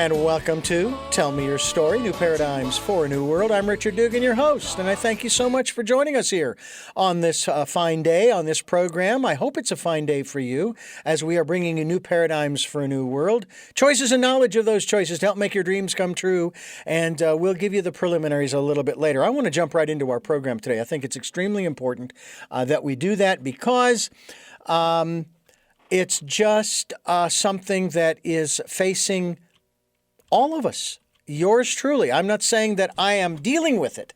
And welcome to Tell Me Your Story, New Paradigms for a New World. I'm Richard Dugan, your host, and I thank you so much for joining us here on this fine day, on this program. I hope it's a fine day for you as we are bringing you new paradigms for a new world, choices and knowledge of those choices to help make your dreams come true, and we'll give you the preliminaries a little bit later. I want to jump right into our program today. I think it's extremely important that we do that because it's just something that is facing all of us, yours truly. I'm not saying that I am dealing with it,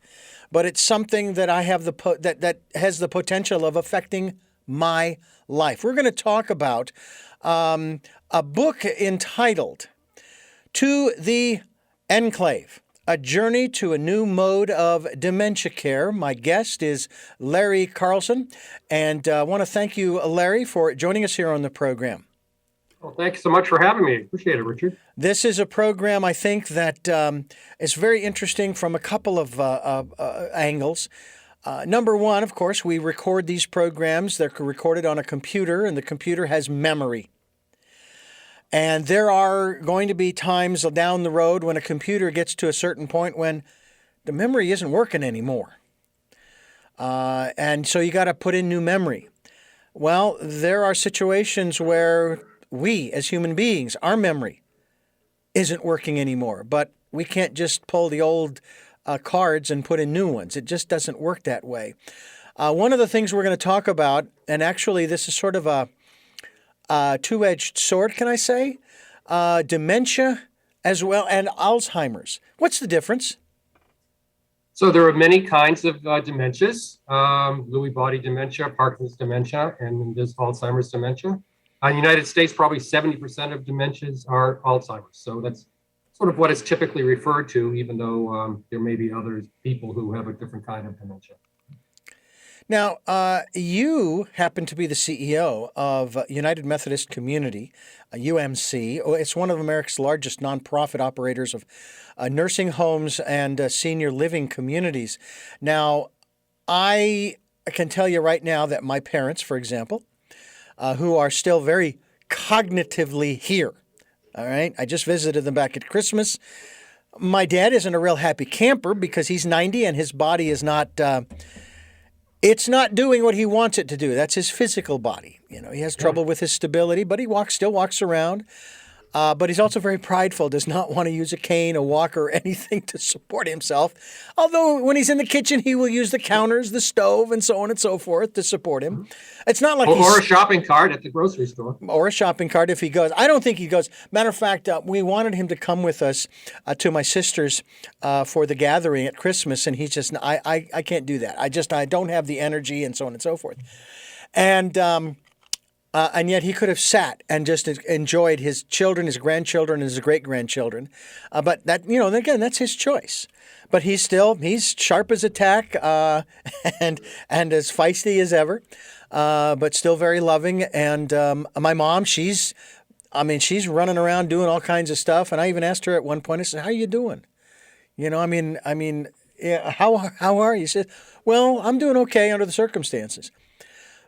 but it's something that I have that has the potential of affecting my life. We're going to talk about a book entitled "To the Enclave: A Journey to a New Mode of Dementia Care." My guest is Larry Carlson, and I want to thank you, Larry, for joining us here on the program. Well, thank you so much for having me. Appreciate it, Richard. This is a program, I think, that is very interesting from a couple of angles. Number one, of course, we record these programs. They're recorded on a computer, and the computer has memory. And there are going to be times down the road when a computer gets to a certain point when the memory isn't working anymore. And so you got to put in new memory. Well, there are situations where we, as human beings, our memory isn't working anymore, but we can't just pull the old cards and put in new ones. It just doesn't work that way. One of the things we're going to talk about, and actually this is sort of a two-edged sword, can I say? Dementia as well and Alzheimer's. What's the difference? So there are many kinds of dementias, Lewy body dementia, Parkinson's dementia, and there's Alzheimer's dementia. In the United States, probably 70% of dementias are Alzheimer's. So that's sort of what it's typically referred to, even though there may be other people who have a different kind of dementia. Now, you happen to be the CEO of United Methodist Community, UMC. It's one of America's largest nonprofit operators of nursing homes and senior living communities. Now, I can tell you right now that my parents, for example, who are still very cognitively here. All right. I just visited them back at Christmas. My dad isn't a real happy camper because he's 90 and his body is not, it's not doing what he wants it to do. That's his physical body. You know, he has trouble with his stability, but he still walks around. But he's also very prideful, does not want to use a cane, a walker, or anything to support himself. Although when he's in the kitchen, he will use the counters, the stove, and so on and so forth to support him. It's not like or a shopping cart at the grocery store. Or a shopping cart if he goes. I don't think he goes. Matter of fact, we wanted him to come with us to my sister's for the gathering at Christmas, and he's just, I can't do that. I don't have the energy and so on and so forth. And yet he could have sat and just enjoyed his children, his grandchildren, and his great-grandchildren. But that, again, that's his choice. But he's sharp as a tack and as feisty as ever, but still very loving. And my mom, she's running around doing all kinds of stuff. And I even asked her at one point, I said, "How are you doing? Yeah, how are you?" She said, "Well, I'm doing okay under the circumstances."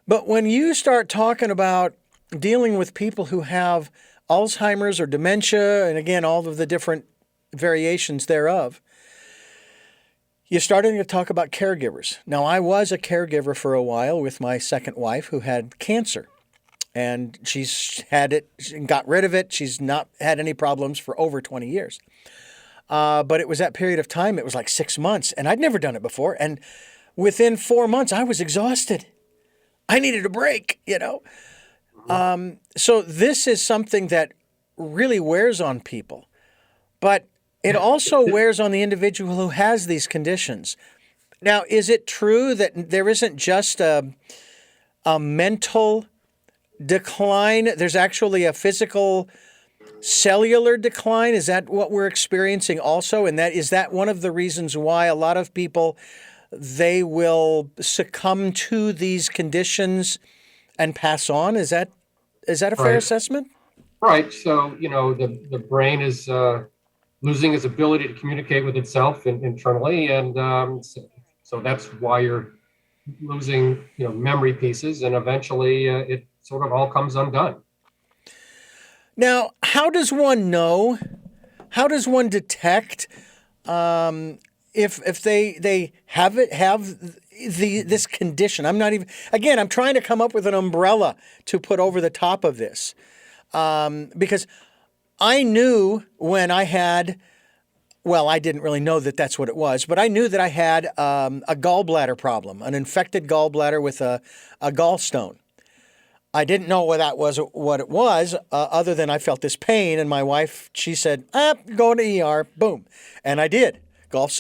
But when you start talking about dealing with people who have Alzheimer's or dementia, and again, all of the different variations thereof, you're starting to talk about caregivers. Now, I was a caregiver for a while with my second wife who had cancer, and she's had it, got rid of it. She's not had any problems for over 20 years. But it was that period of time, it was like 6 months, and I'd never done it before. And within 4 months, I was exhausted. I needed a break, So this is something that really wears on people, but it also wears on the individual who has these conditions. Now, is it true that there isn't just a mental decline? There's actually a physical cellular decline? Is that what we're experiencing also? And is that one of the reasons why a lot of people, they will succumb to these conditions and pass on? Is that a fair assessment? Right. So, the brain is losing its ability to communicate with itself internally. And so that's why you're losing, memory pieces. And eventually it sort of all comes undone. Now, how does one know how does one detect if they have this condition? I'm trying to come up with an umbrella to put over the top of this, because I knew when I had, well, I didn't really know that that's what it was, but I knew that I had a gallbladder problem, an infected gallbladder with a gallstone. I didn't know what it was, other than I felt this pain, and my wife, she said, go to ER, boom. And I did. Golf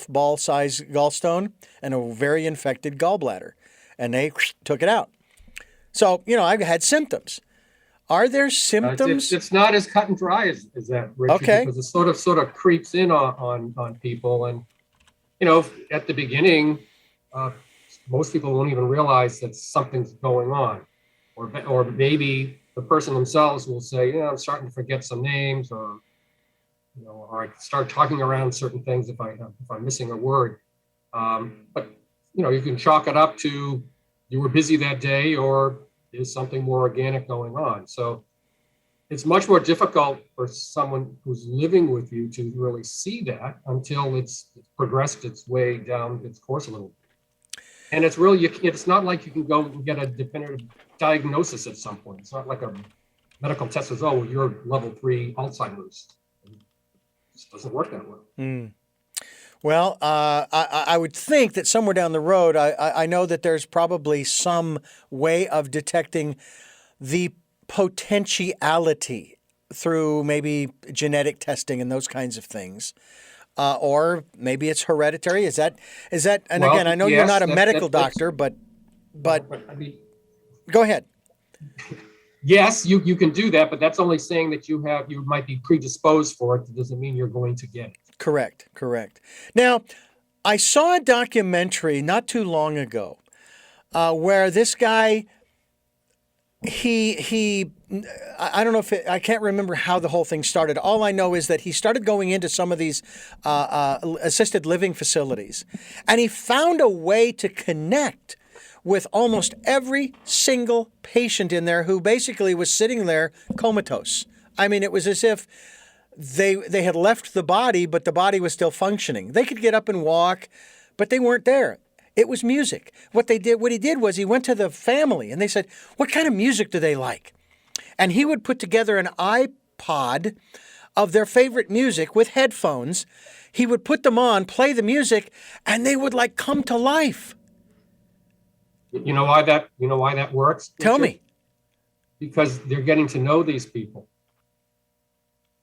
ball size gallstone and a very infected gallbladder. And they took it out. So, I had symptoms. Are there symptoms? It's not as cut and dry as that, Richard, okay. Because it sort of creeps in on people. And, at the beginning, most people won't even realize that something's going on. Or maybe the person themselves will say, I'm starting to forget some names, or I start talking around certain things if I'm missing a word. But you can chalk it up to you were busy that day, or there's something more organic going on. So it's much more difficult for someone who's living with you to really see that until it's progressed its way down its course a little bit. And it's really, it's not like you can go and get a definitive diagnosis at some point. It's not like a medical test says, you're level 3 Alzheimer's. It just doesn't work that way. Mm. Well, I would think that somewhere down the road, I know that there's probably some way of detecting the potentiality through maybe genetic testing and those kinds of things. Or maybe it's hereditary. Is that? And well, again, I know you're not a medical doctor, but I mean, go ahead. Yes, you can do that, but that's only saying that you might be predisposed for it. That doesn't mean you're going to get it. Correct. Now, I saw a documentary not too long ago where this guy, I don't know I can't remember how the whole thing started. All I know is that he started going into some of these assisted living facilities, and he found a way to connect with almost every single patient in there who basically was sitting there comatose. I mean, it was as if they had left the body, but the body was still functioning. They could get up and walk, but they weren't there. It was music. What he did was he went to the family and they said, what kind of music do they like? And he would put together an iPod of their favorite music with headphones. He would put them on, play the music, and they would come to life. You know why that works? Tell me. Because they're getting to know these people.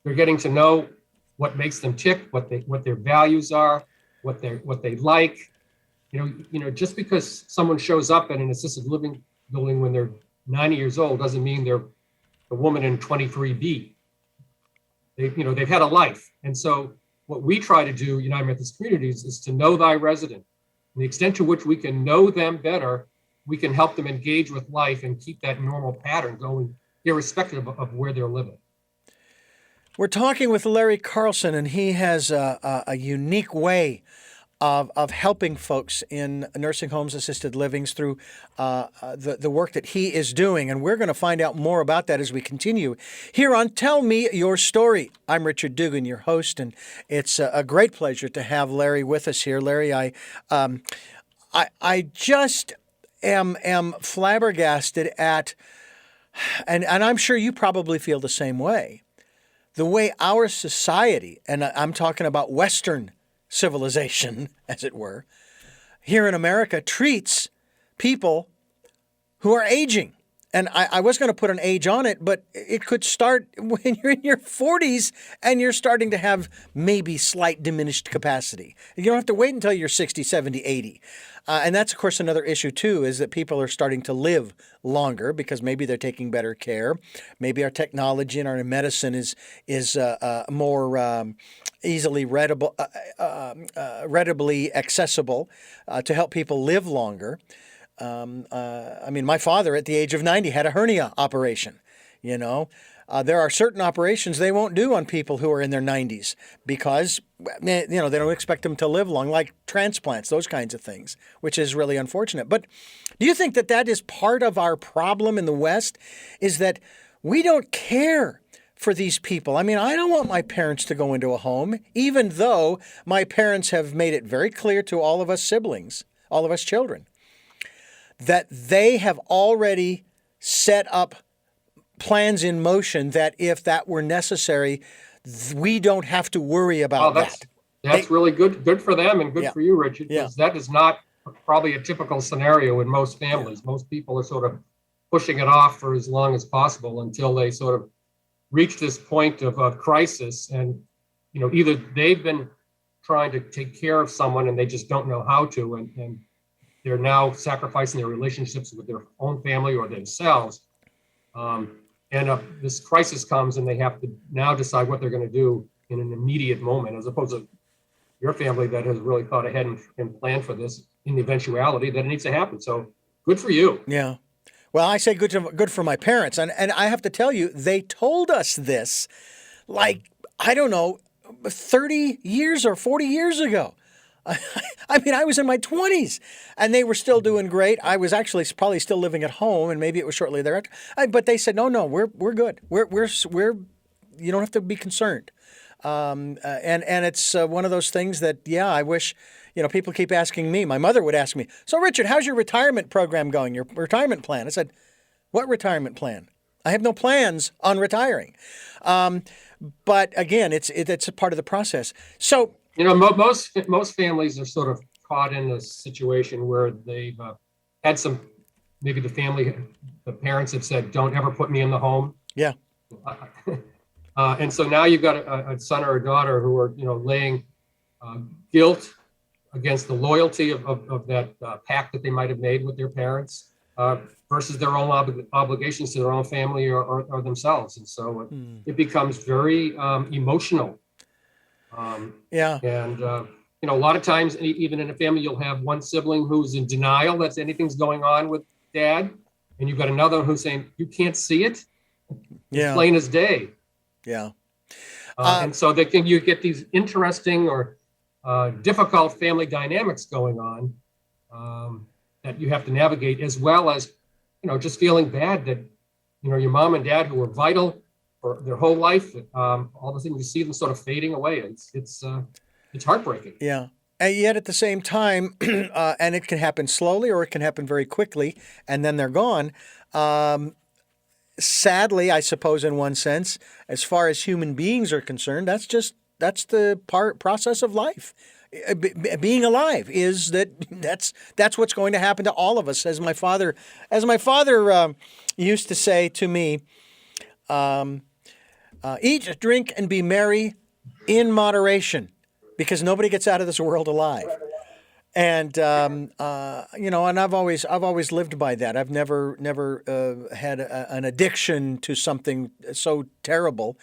They're getting to know what makes them tick, what their values are, what they like. Just because someone shows up at an assisted living building when they're 90 years old doesn't mean they're a woman in 23B. They've had a life. And so what we try to do, United Methodist Communities, is to know thy resident. And the extent to which we can know them better, we can help them engage with life and keep that normal pattern going, irrespective of where they're living. We're talking with Larry Carlson, and he has a unique way of helping folks in nursing homes, assisted livings through the work that he is doing. And we're going to find out more about that as we continue here on Tell Me Your Story. I'm Richard Dugan, your host, and it's a great pleasure to have Larry with us here. Larry, I just am flabbergasted at, and I'm sure you probably feel the same way, the way our society, and I'm talking about Western civilization, as it were, here in America treats people who are aging. And I was going to put an age on it, but it could start when you're in your 40s and you're starting to have maybe slight diminished capacity. You don't have to wait until you're 60, 70, 80. And that's, of course, another issue, too, is that people are starting to live longer because maybe they're taking better care. Maybe our technology and our medicine is more easily readily accessible to help people live longer. My father at the age of 90 had a hernia operation. There are certain operations they won't do on people who are in their 90s because, they don't expect them to live long, like transplants, those kinds of things, which is really unfortunate. But do you think that is part of our problem in the West, is that we don't care for these people. I mean, I don't want my parents to go into a home, even though my parents have made it very clear to all of us siblings, all of us children, that they have already set up plans in motion that if that were necessary, we don't have to worry about that. That's really good for them and good Yeah. for you, Richard, Yeah. because that is not probably a typical scenario in most families. Most people are sort of pushing it off for as long as possible until they sort of reach this point of crisis. And, either they've been trying to take care of someone and they just don't know how to, and they're now sacrificing their relationships with their own family or themselves. This crisis comes and they have to now decide what they're going to do in an immediate moment, as opposed to your family that has really thought ahead and planned for this in the eventuality that it needs to happen. So good for you. Yeah. Well, I say good for my parents. And I have to tell you, they told us this like, I don't know, 30 years or 40 years ago. I mean, I was in my 20s and they were still doing great. I was actually probably still living at home, and maybe it was shortly thereafter. But they said, no, we're good. We're you don't have to be concerned. And it's one of those things that, I wish, people keep asking me. My mother would ask me, so Richard, how's your retirement program going? Your retirement plan? I said, what retirement plan? I have no plans on retiring. But again, it's a part of the process. So, most families are sort of caught in a situation where they've had maybe the parents have said, don't ever put me in the home. Yeah. And so now you've got a son or a daughter who are, laying guilt against the loyalty of that pact that they might have made with their parents versus their own obligations to their own family or themselves. And so it becomes very emotional. And, a lot of times, even in a family, you'll have one sibling who's in denial that anything's going on with dad. And you've got another one who's saying, you can't see it. It's plain as day. Yeah. And so you get these interesting or difficult family dynamics going on that you have to navigate, as well as, just feeling bad that, your mom and dad who were vital for their whole life, all of a sudden you see them sort of fading away. It's heartbreaking. Yeah. And yet at the same time, and it can happen slowly or it can happen very quickly, and then they're gone. Sadly, I suppose in one sense, as far as human beings are concerned, that's the process of life. Being alive is that's what's going to happen to all of us. As my father used to say to me, eat, drink, and be merry in moderation, because nobody gets out of this world alive. And and I've always lived by that. I've never had an addiction to something so terrible.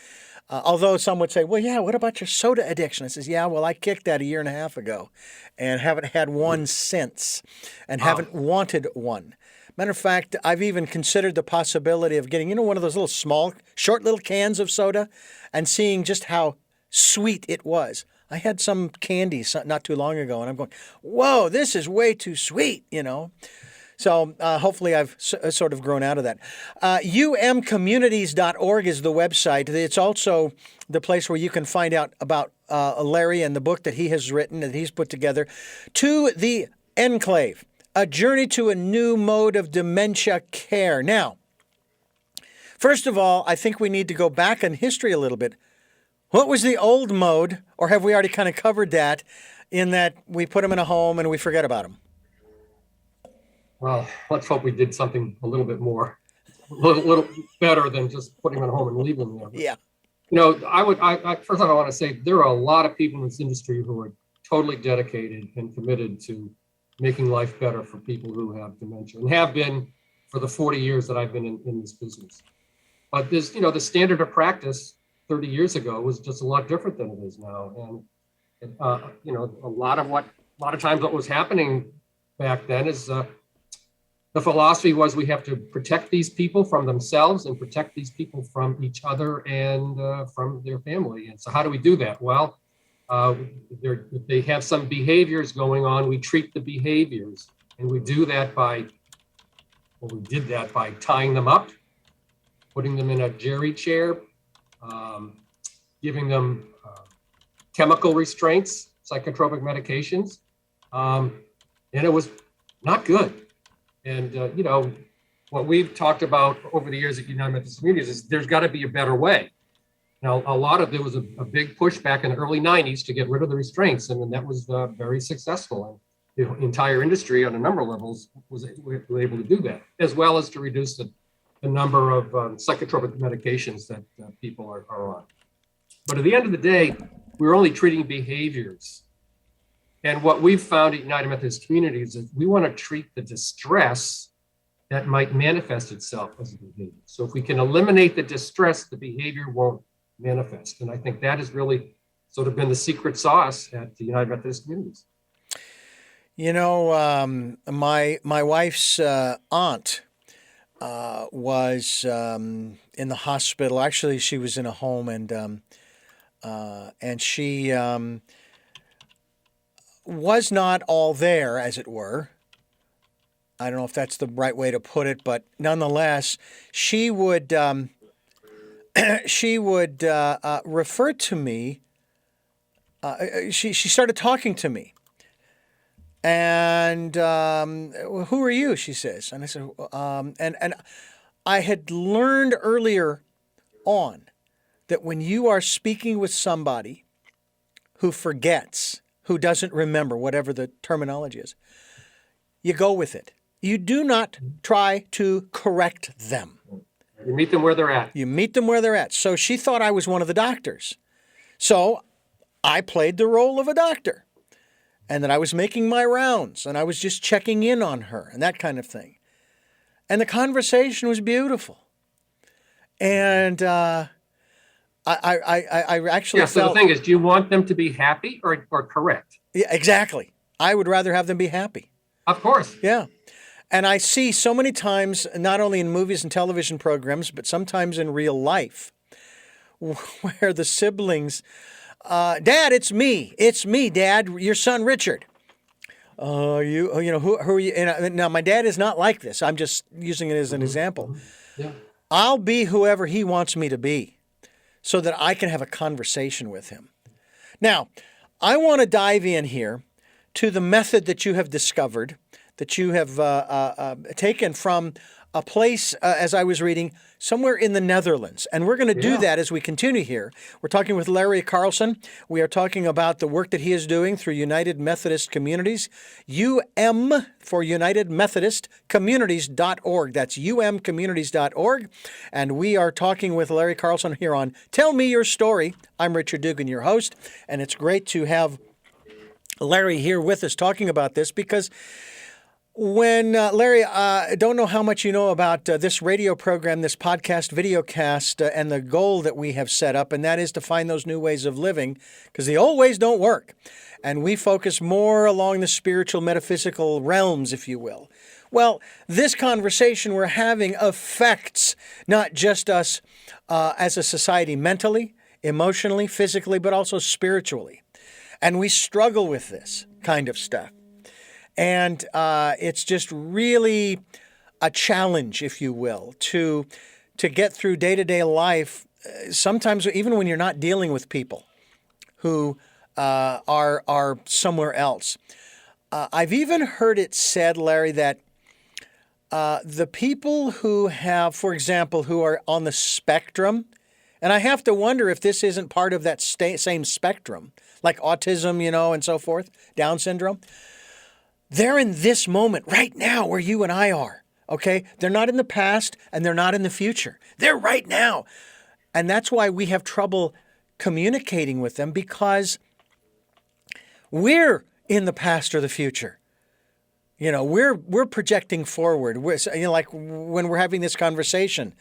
Although some would say, well, yeah, what about your soda addiction? I says, yeah, well, I kicked that 1.5 years ago and haven't had one since and haven't wanted one. Matter of fact, I've even considered the possibility of getting, one of those little small, short little cans of soda and seeing just how sweet it was. I had some candy not too long ago, and I'm going, whoa, this is way too sweet, So hopefully I've sort of grown out of that. umcommunities.org is the website. It's also the place where you can find out about Larry and the book that he has written, that he's put together, To the Enclave, A Journey to a New Mode of Dementia Care. Now, first of all, I think we need to go back in history a little bit. What was the old mode, or have we already kind of covered that, in that we put them in a home and we forget about them? Well, let's hope we did something a little bit more, a little better than just putting them in a home and leaving them there. Yeah. First I want to say there are a lot of people in this industry who are totally dedicated and committed to making life better for people who have dementia, and have been for the 40 years that I've been in this business. But this, the standard of practice 30 years ago was just a lot different than it is now. And, a lot of times what was happening back then is the philosophy was we have to protect these people from themselves and protect these people from each other and from their family. And so how do we do that? Well, if they have some behaviors going on, we treat the behaviors. And we did that by tying them up, putting them in a jerry chair, giving them chemical restraints, psychotropic medications, and it was not good. And, what we've talked about over the years at United Methodist Communities is there's got to be a better way. Now, there was a big push back in the early 90s to get rid of the restraints, and that was very successful. And the entire industry on a number of levels was able to do that, as well as to reduce the number of psychotropic medications that people are on. But at the end of the day, we're only treating behaviors. And what we've found at United Methodist Communities is we want to treat the distress that might manifest itself as a behavior. So if we can eliminate the distress, the behavior won't manifest. And I think that has really sort of been the secret sauce at the United Methodist Communities. My wife's aunt was in the hospital. Actually, she was in a home, and she was not all there, as it were. I don't know if that's the right way to put it, but nonetheless, she would refer to me. She started talking to me, and who are you? She says, and I said, and I had learned earlier on that when you are speaking with somebody who forgets, who doesn't remember, whatever the terminology is, you go with it. You do not try to correct them. You meet them where they're at. You meet them where they're at. So she thought I was one of the doctors. So I played the role of a doctor, and that I was making my rounds, and I was just checking in on her and that kind of thing. And the conversation was beautiful. And I actually felt... So the thing is, do you want them to be happy or correct? Yeah, exactly. I would rather have them be happy. Of course. Yeah. And I see so many times, not only in movies and television programs, but sometimes in real life, where the siblings, Dad, it's me, Dad, your son, Richard. Who are you? And now, my dad is not like this. I'm just using it as an example. Yeah. I'll be whoever he wants me to be so that I can have a conversation with him. Now, I want to dive in here to the method that you have discovered, that you have taken from a place, as I was reading, somewhere in the Netherlands. And we're going to do that as we continue here. We're talking with Larry Carlson. We are talking about the work that he is doing through United Methodist Communities, UM for United Methodist Communities.org. That's umcommunities.org. And we are talking with Larry Carlson here on Tell Me Your Story. I'm Richard Dugan, your host, and it's great to have Larry here with us talking about this because when, Larry, I don't know how much you know about this radio program, this podcast, videocast, and the goal that we have set up, and that is to find those new ways of living, because the old ways don't work. And we focus more along the spiritual, metaphysical realms, if you will. Well, this conversation we're having affects not just us as a society mentally, emotionally, physically, but also spiritually. And we struggle with this kind of stuff. And it's just really a challenge, if you will, to get through day-to-day life, sometimes even when you're not dealing with people who are somewhere else. I've even heard it said, Larry, that the people who have, for example, who are on the spectrum, and I have to wonder if this isn't part of that same spectrum, like autism, and so forth, Down syndrome. They're in this moment right now where you and I are, okay? They're not in the past and they're not in the future. They're right now. And that's why we have trouble communicating with them, because we're in the past or the future. We're projecting forward. Like when we're having this conversation,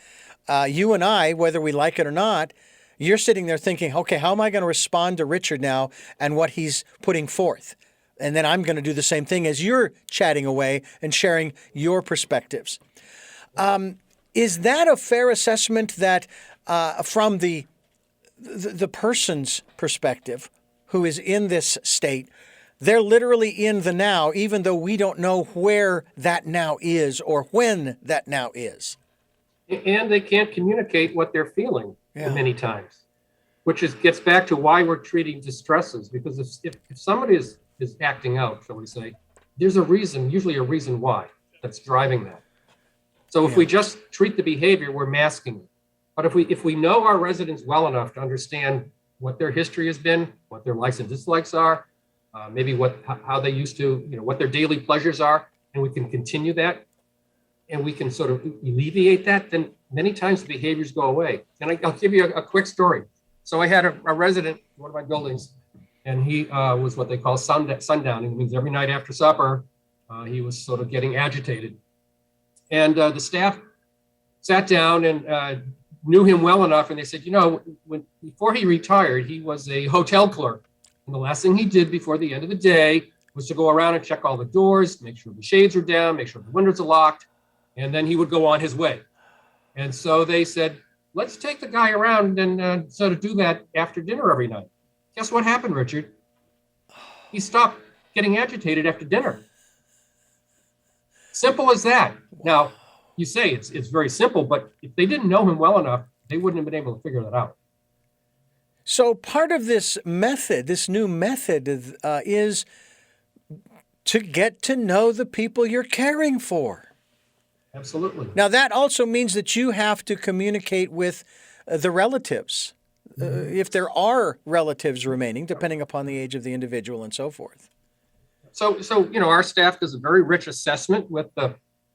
you and I, whether we like it or not, you're sitting there thinking, okay, how am I going to respond to Richard now and what he's putting forth? And then I'm going to do the same thing as you're chatting away and sharing your perspectives. Is that a fair assessment that from the person's perspective who is in this state, they're literally in the now, even though we don't know where that now is or when that now is? And they can't communicate what they're feeling. Yeah. many times, which gets back to why we're treating distresses. Because if somebody is acting out, shall we say, there's a reason, usually a reason why that's driving that. So if Yeah. we just treat the behavior, we're masking it. But if we know our residents well enough to understand what their history has been, what their likes and dislikes are, maybe how they used to, what their daily pleasures are, and we can continue that, and we can sort of alleviate that, then many times the behaviors go away. And I'll give you a quick story. So I had a resident in one of my buildings, and he was what they call sundowning. It means every night after supper, he was sort of getting agitated. And the staff sat down and knew him well enough, and they said, before he retired, he was a hotel clerk. And the last thing he did before the end of the day was to go around and check all the doors, make sure the shades are down, make sure the windows are locked, and then he would go on his way. And so they said, let's take the guy around and sort of do that after dinner every night. Guess what happened, Richard? He stopped getting agitated after dinner. Simple as that. Now, you say it's very simple, but if they didn't know him well enough, they wouldn't have been able to figure that out. So part of this method, this new method, is to get to know the people you're caring for. Absolutely. Now, that also means that you have to communicate with the relatives, if there are relatives remaining, depending upon the age of the individual and so forth. So our staff does a very rich assessment with the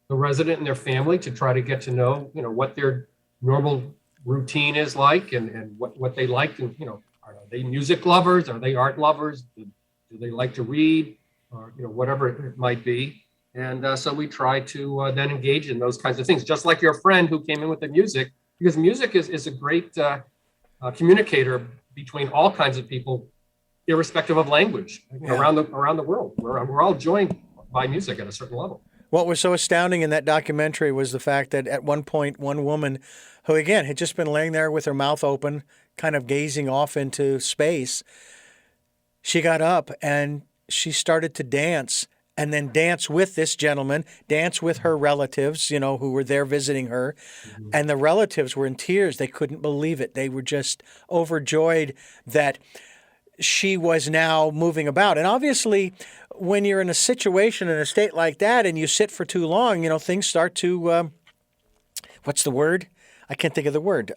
resident and their family to try to get to know, what their normal routine is like and what they like. And, are they music lovers? Are they art lovers? Do they like to read? Or, whatever it might be. And so we try to then engage in those kinds of things, just like your friend who came in with the music, because music is a great communicator between all kinds of people, irrespective of language, around the world. We're all joined by music at a certain level. What was so astounding in that documentary was the fact that at one point, one woman who, again, had just been laying there with her mouth open, kind of gazing off into space, she got up and she started to dance, and then dance with this gentleman, dance with her relatives, who were there visiting her. Mm-hmm. And the relatives were in tears. They couldn't believe it. They were just overjoyed that she was now moving about. And obviously, when you're in a situation in a state like that and you sit for too long, things start to, what's the word? I can't think of the word.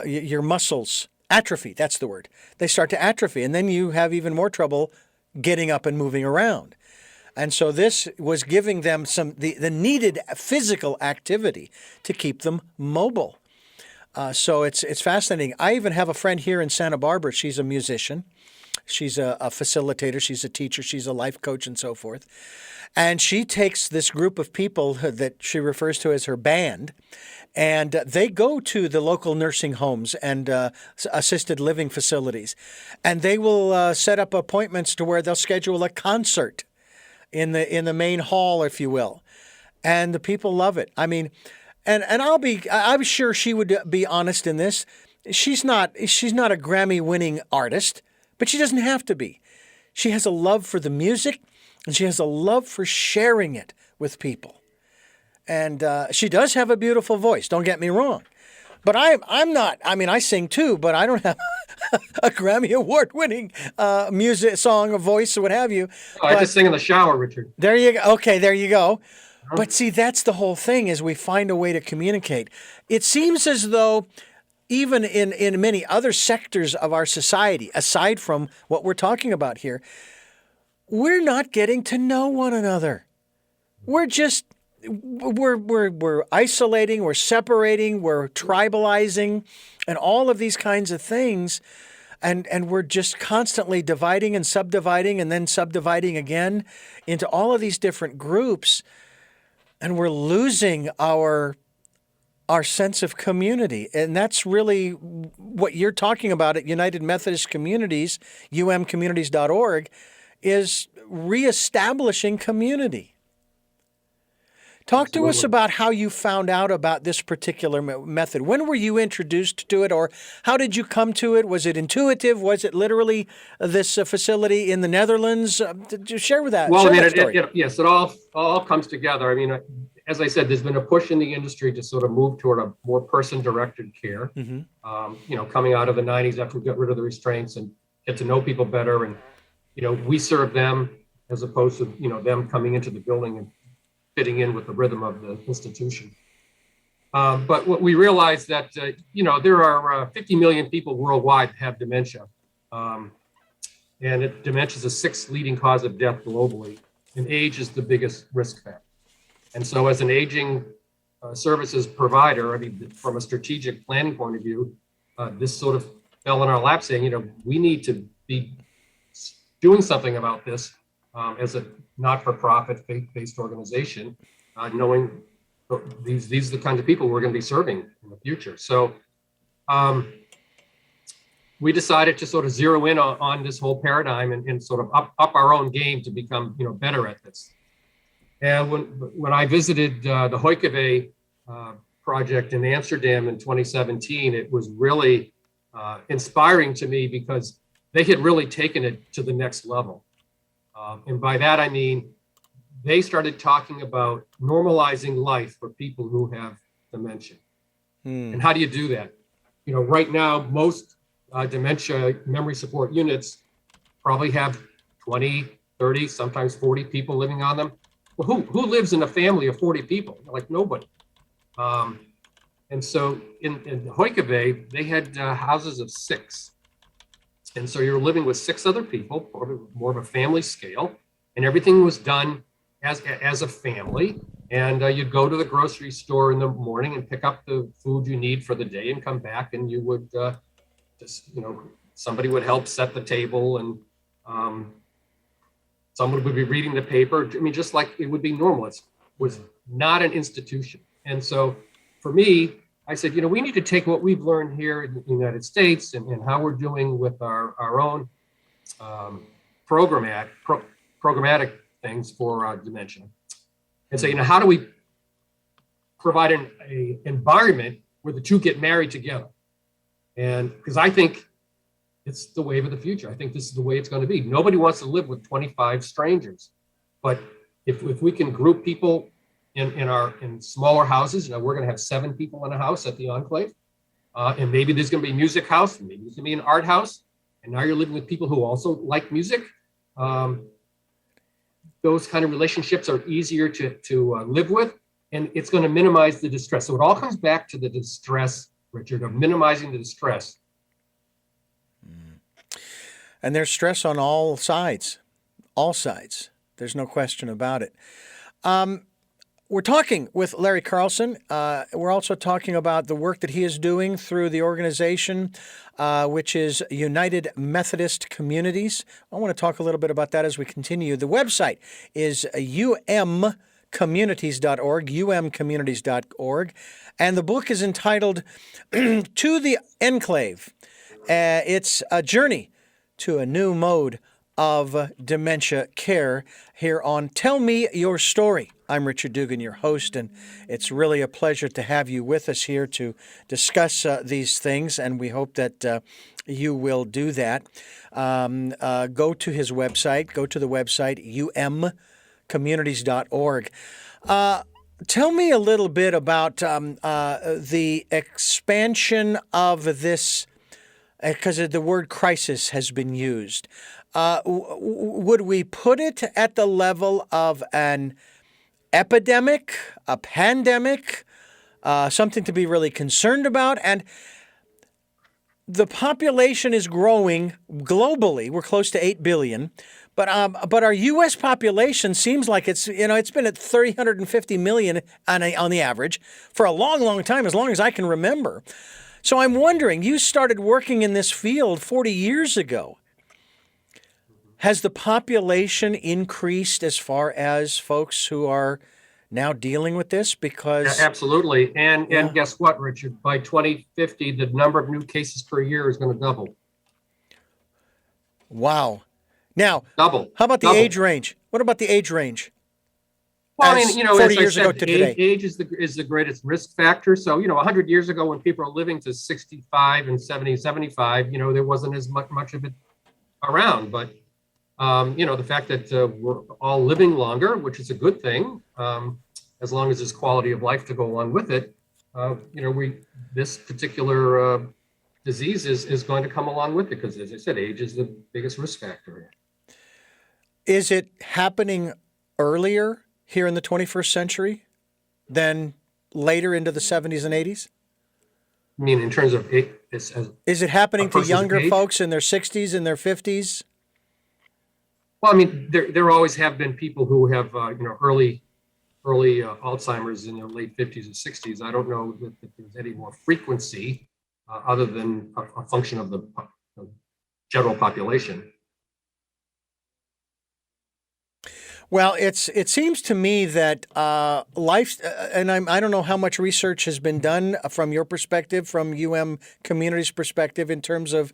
Your muscles atrophy. That's the word. They start to atrophy. And then you have even more trouble getting up and moving around. And so this was giving them the needed physical activity to keep them mobile. So it's fascinating. I even have a friend here in Santa Barbara. She's a musician. She's a facilitator. She's a teacher. She's a life coach and so forth. And she takes this group of people that she refers to as her band, and they go to the local nursing homes and assisted living facilities. And they will set up appointments to where they'll schedule a concert in the main hall, if you will. And the people love it. I mean, and I'm sure she would be honest in this. She's not a Grammy-winning artist, but she doesn't have to be. She has a love for the music, and she has a love for sharing it with people. And she does have a beautiful voice, don't get me wrong. But I'm not, I sing too, but I don't have a Grammy Award-winning music, song, or voice, or what have you. Oh, I just sing in the shower, Richard. There you go. Okay, there you go. But see, that's the whole thing, is we find a way to communicate. It seems as though even in many other sectors of our society, aside from what we're talking about here, we're not getting to know one another. We're isolating, we're separating, we're tribalizing, and all of these kinds of things. And we're just constantly dividing and subdividing and then subdividing again into all of these different groups. And we're losing our sense of community. And that's really what you're talking about at United Methodist Communities, umcommunities.org, is reestablishing community. Talk to us about how you found out about this particular method. When were you introduced to it, or how did you come to it? Was it intuitive? Was it literally this facility in the Netherlands? Share with that. Well, Share that story. Yes, it all comes together. as I said, there's been a push in the industry to sort of move toward a more person-directed care. Coming out of the 90s after we got rid of the restraints and get to know people better. And, we serve them as opposed to, them coming into the building and fitting in with the rhythm of the institution. But what we realized that, there are 50 million people worldwide that have dementia. And dementia is the sixth leading cause of death globally. And age is the biggest risk factor. And so as an aging services provider, from a strategic planning point of view, this sort of fell in our lap saying, we need to be doing something about this as a not-for-profit, faith-based organization, knowing these are the kinds of people we're going to be serving in the future. So we decided to sort of zero in on this whole paradigm and sort of up our own game to become, better at this. And when I visited the Hogewey project in Amsterdam in 2017, it was really inspiring to me because they had really taken it to the next level. And by that, I mean, they started talking about normalizing life for people who have dementia. And how do you do that? Right now, most dementia memory support units probably have 20, 30, sometimes 40 people living on them. Well, who lives in a family of 40 people? Like nobody. And so in Hogewey, they had houses of 6. And so you're living with 6 other people, more of a family scale, and everything was done as a family. And you'd go to the grocery store in the morning and pick up the food you need for the day and come back, and you would somebody would help set the table, and someone would be reading the paper. Just like it would be normal. It was not an institution. And so for me, I said, we need to take what we've learned here in the United States and how we're doing with our own programmatic things for dementia. And say, how do we provide an environment where the two get married together? And because I think it's the wave of the future. I think this is the way it's going to be. Nobody wants to live with 25 strangers. But if we can group people in smaller houses, we're going to have 7 people in a house at the Enclave. And maybe there's going to be a music house, and maybe there's going to be an art house. And now you're living with people who also like music. Those kind of relationships are easier to live with, and it's going to minimize the distress. So it all comes back to the distress, Richard, of minimizing the distress. And there's stress on all sides. There's no question about it. We're talking with Larry Carlson. We're also talking about the work that he is doing through the organization, which is United Methodist Communities. I want to talk a little bit about that as we continue. The website is umcommunities.org, umcommunities.org, and the book is entitled To the Enclave. It's a journey to a new mode of dementia care here on Tell Me Your Story. I'm Richard Dugan, your host, and it's really a pleasure to have you with us here to discuss these things, and we hope that you will do that. Go to his website, go to the website, umcommunities.org. Tell me a little bit about the expansion of this, because the word crisis has been used. Would we put it at the level of an epidemic, a pandemic, something to be really concerned about? And the population is growing globally. We're close to 8 billion. But our U.S. population seems like it's been at 350 million on the average for a long, long time, as long as I can remember. So I'm wondering, you started working in this field 40 years ago. Has the population increased as far as folks who are now dealing with this? Because yeah, absolutely. And guess what, Richard? By 2050, the number of new cases per year is going to double. Wow. Now, double. How about the age range? What about the age range? Well, 40 years ago to today. Age is the greatest risk factor. So, 100 years ago when people are living to 65 and 70, 75, there wasn't as much of it around. But, the fact that we're all living longer, which is a good thing, as long as there's quality of life to go along with it, this particular disease is going to come along with it because, as I said, age is the biggest risk factor. Is it happening earlier here in the 21st century than later into the 70s and 80s? I mean, in terms of age, is it happening to younger age? folks in their 60s and their 50s? Well, I mean, there always have been people who have early Alzheimer's in their late 50s and 60s. I don't know that there's any more frequency other than a function of the general population. Well, it seems to me that life, and I don't know how much research has been done from your perspective, from UM Communities' perspective, in terms of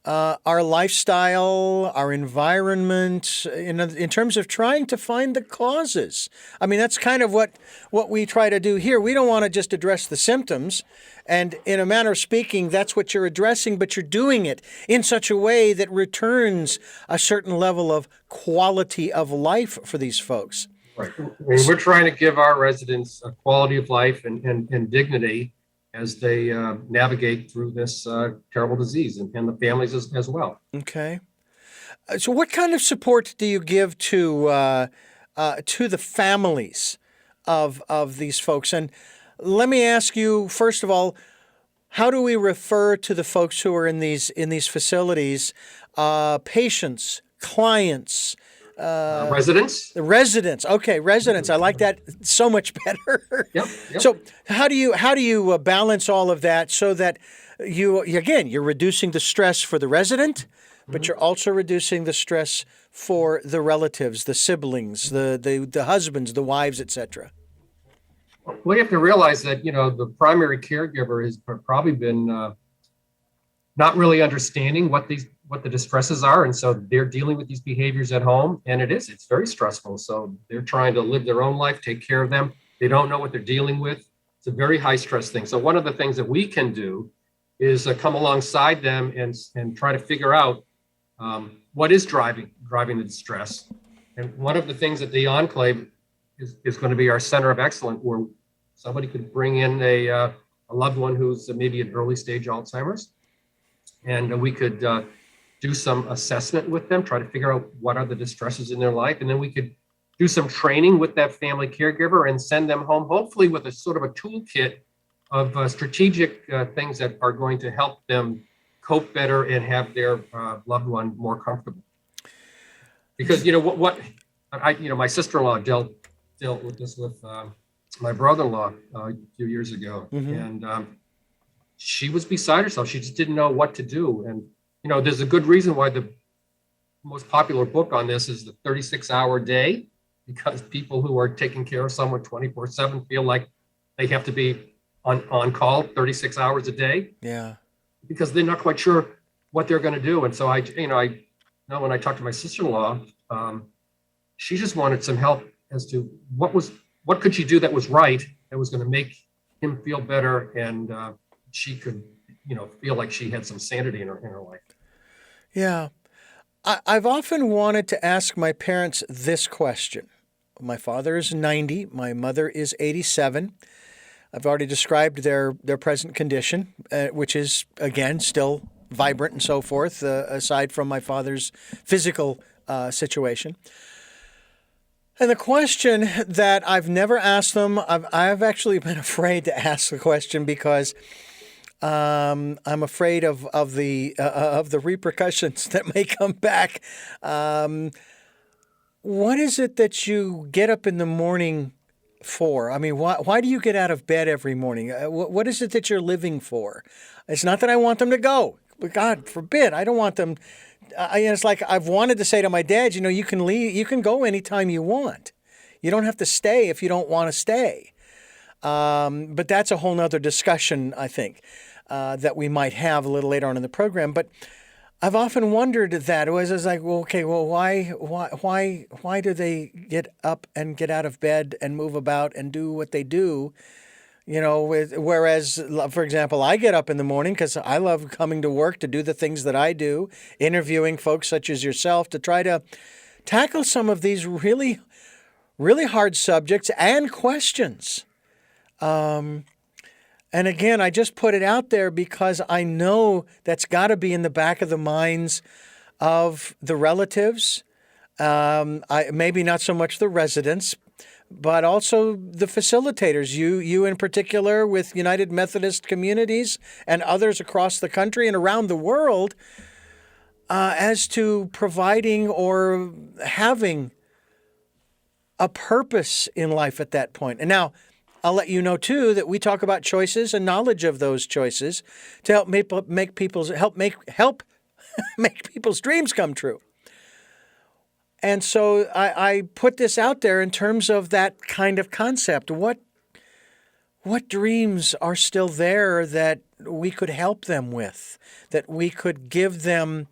our lifestyle, our environment, in terms of trying to find the causes. I mean, that's kind of what we try to do here. We don't want to just address the symptoms. And in a manner of speaking, that's what you're addressing, but you're doing it in such a way that returns a certain level of quality of life for these folks. Right. I mean, we're trying to give our residents a quality of life and dignity as they navigate through this terrible disease, and the families as well. Okay. So what kind of support do you give to the families of these folks? And let me ask you, first of all, how do we refer to the folks who are in these facilities? Patients, clients, residents. The residents. Okay, residents. I like that so much better. Yep. So how do you balance all of that so that you're reducing the stress for the resident, but you're also reducing the stress for the relatives, the siblings, the husbands, the wives, etc. We have to realize that the primary caregiver has probably been not really understanding what the distresses are, and so they're dealing with these behaviors at home, and it's very stressful. So they're trying to live their own life, take care of them. They don't know what they're dealing with. It's a very high stress thing. So one of the things that we can do is come alongside them and try to figure out what is driving the distress. And one of the things that the Enclave is going to be our center of excellence, where somebody could bring in a loved one who's maybe at early stage Alzheimer's, and we could do some assessment with them, try to figure out what are the distresses in their life, and then we could do some training with that family caregiver and send them home, hopefully with a sort of a toolkit of strategic things that are going to help them cope better and have their loved one more comfortable. Because my sister-in-law dealt with this with my brother-in-law a few years ago, and she was beside herself. She just didn't know what to do. And there's a good reason why the most popular book on this is the 36-hour day, because people who are taking care of someone 24/7 feel like they have to be on call 36 hours a day. Yeah. Because they're not quite sure what they're going to do. And so I when I talked to my sister-in-law, she just wanted some help as to what could she do that was right, that was going to make him feel better, and she could feel like she had some sanity in her life. Yeah. I've often wanted to ask my parents this question. My father is 90. My mother is 87. I've already described their present condition, which is, again, still vibrant and so forth, aside from my father's physical situation. And the question that I've never asked them, I've actually been afraid to ask the question because I'm afraid of the repercussions that may come back. What is it that you get up in the morning for? I mean, why do you get out of bed every morning? What is it that you're living for? It's not that I want them to go, but God forbid, I don't want them. It's like I've wanted to say to my dad, you can leave, you can go anytime you want. You don't have to stay if you don't want to stay. But that's a whole nother discussion, I think, that we might have a little later on in the program. But I've often wondered that. I was like, why do they get up and get out of bed and move about and do what they do? Whereas, for example, I get up in the morning because I love coming to work to do the things that I do, interviewing folks such as yourself to try to tackle some of these really really hard subjects and questions. And again, I just put it out there because I know that's got to be in the back of the minds of the relatives, maybe not so much the residents, but also the facilitators, you in particular with United Methodist Communities and others across the country and around the world, as to providing or having a purpose in life at that point. And now, I'll let you know too that we talk about choices and knowledge of those choices to help make people's make people's dreams come true. And so I put this out there in terms of that kind of concept. What dreams are still there that we could help them with, that we could give them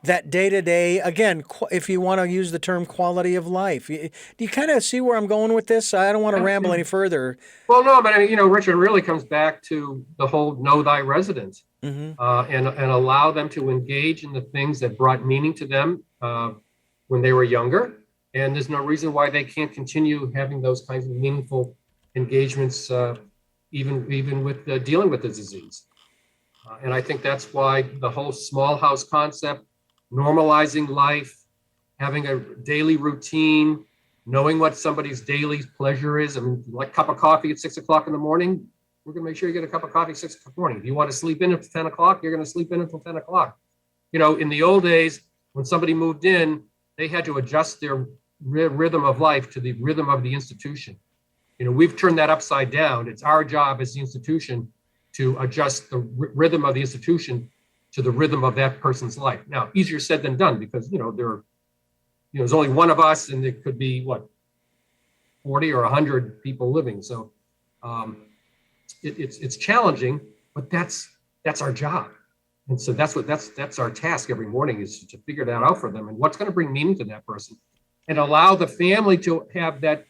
that day-to-day, again, if you want to use the term quality of life. Do you kind of see where I'm going with this? I don't want to ramble any further. Well, no, but I mean, Richard, really comes back to the whole know thy residents, and allow them to engage in the things that brought meaning to them when they were younger. And there's no reason why they can't continue having those kinds of meaningful engagements, even with dealing with the disease. And I think that's why the whole small house concept, normalizing life, having a daily routine, knowing what somebody's daily pleasure is. I mean, like a cup of coffee at 6 o'clock in the morning, we're going to make sure you get a cup of coffee at 6 o'clock in the morning. If you want to sleep in until 10 o'clock, you're going to sleep in until 10 o'clock. In the old days, when somebody moved in, they had to adjust their rhythm of life to the rhythm of the institution. We've turned that upside down. It's our job as the institution to adjust the rhythm of the institution to the rhythm of that person's life. Now, easier said than done because, there's only one of us and it could be 40 or 100 people living. So it's challenging, but that's our job. And so that's our task every morning, is to figure that out for them and what's going to bring meaning to that person and allow the family to have that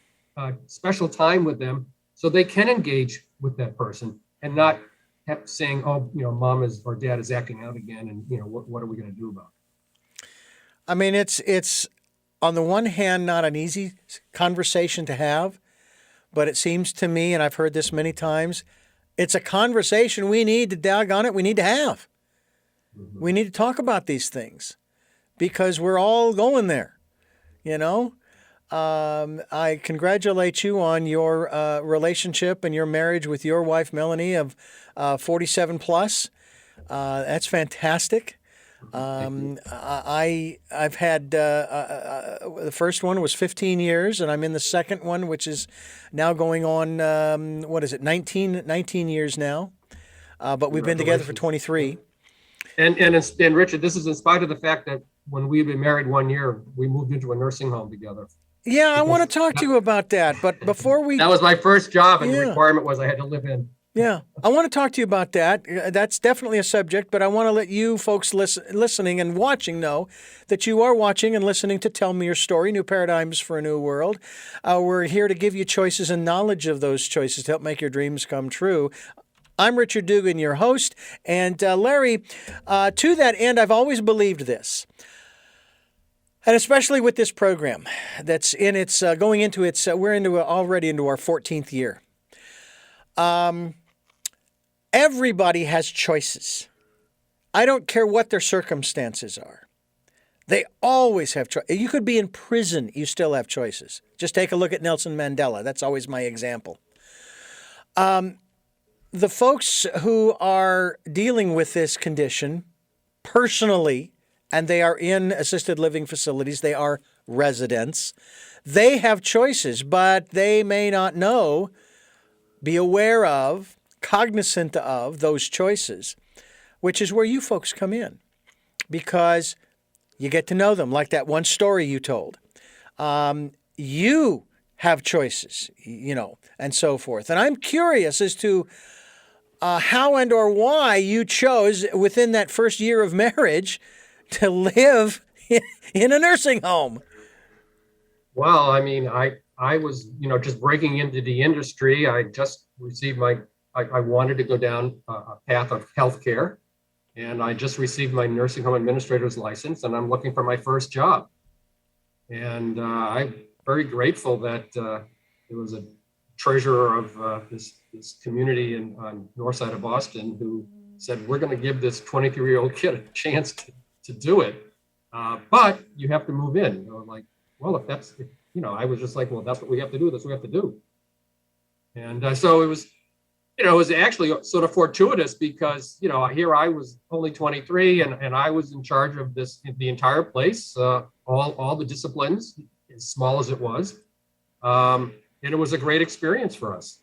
special time with them so they can engage with that person and not saying, oh, mom or dad is acting out again, and what are we going to do about it? I mean, it's on the one hand not an easy conversation to have, but it seems to me, and I've heard this many times, it's a conversation we need to we need to have. Mm-hmm. We need to talk about these things because we're all going there, I congratulate you on your relationship and your marriage with your wife, Melanie, of 47 plus. That's fantastic. I've had the first one was 15 years, and I'm in the second one, which is now going on, 19 years now. But we've been together for 23. And Richard, this is in spite of the fact that when we've been married 1 year, we moved into a nursing home together. Yeah, I want to talk to you about that. But before we... That was my first job, and the requirement was I had to live in. Yeah, I want to talk to you about that. That's definitely a subject, but I want to let you folks listening and watching know that you are watching and listening to Tell Me Your Story, New Paradigms for a New World. We're here to give you choices and knowledge of those choices to help make your dreams come true. I'm Richard Dugan, your host, and Larry, to that end, I've always believed this. And especially with this program that's in its, going into its, we're already into our 14th year. Everybody has choices. I don't care what their circumstances are. They always have choices. You could be in prison, you still have choices. Just take a look at Nelson Mandela. That's always my example. The folks who are dealing with this condition personally, and they are in assisted living facilities, they are residents, they have choices, but they may not know, be aware of, cognizant of those choices, which is where you folks come in, because you get to know them, like that one story you told. You have choices, and so forth. And I'm curious as to how and or why you chose within that first year of marriage to live in a nursing home. Well, I mean, I was, just breaking into the industry. I just received I wanted to go down a path of healthcare, and I just received my nursing home administrator's license, and I'm looking for my first job. And I very grateful that there was a treasurer of this community on north side of Boston who said, we're going to give this 23-year-old kid a chance to do it. But you have to move in. Like, well, I was just like, well, that's what we have to do. That's what we have to do. And so it was actually sort of fortuitous because, here I was only 23 and I was in charge of the entire place, all the disciplines, as small as it was. And it was a great experience for us.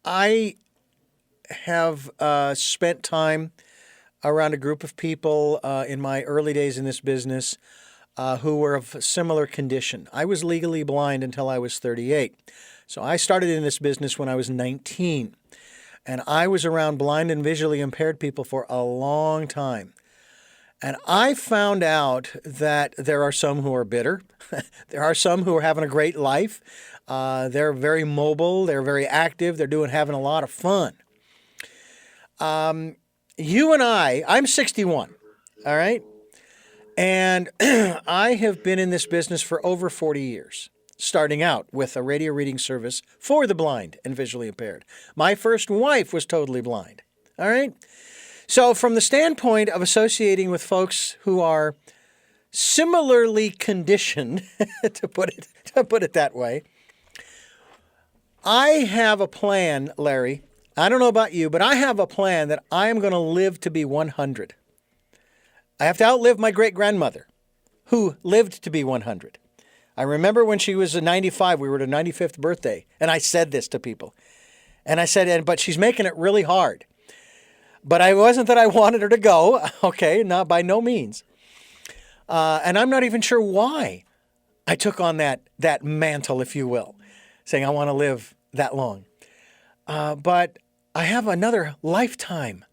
I have spent time around a group of people in my early days in this business who were of similar condition. I was legally blind until I was 38. So I started in this business when I was 19. And I was around blind and visually impaired people for a long time. And I found out that there are some who are bitter. There are some who are having a great life. They're very mobile. They're very active. They're having a lot of fun. You and I'm 61, all right? And I have been in this business for over 40 years, starting out with a radio reading service for the blind and visually impaired. My first wife was totally blind, all right? So from the standpoint of associating with folks who are similarly conditioned, to put it that way, I have a plan, Larry. I don't know about you, but I have a plan that I am going to live to be 100. I have to outlive my great-grandmother, who lived to be 100. I remember when she was 95, we were at her 95th birthday, and I said this to people. And I said, but she's making it really hard. But I wasn't that I wanted her to go, okay, not by no means. And I'm not even sure why I took on that mantle, if you will, saying I want to live that long. But I have another lifetime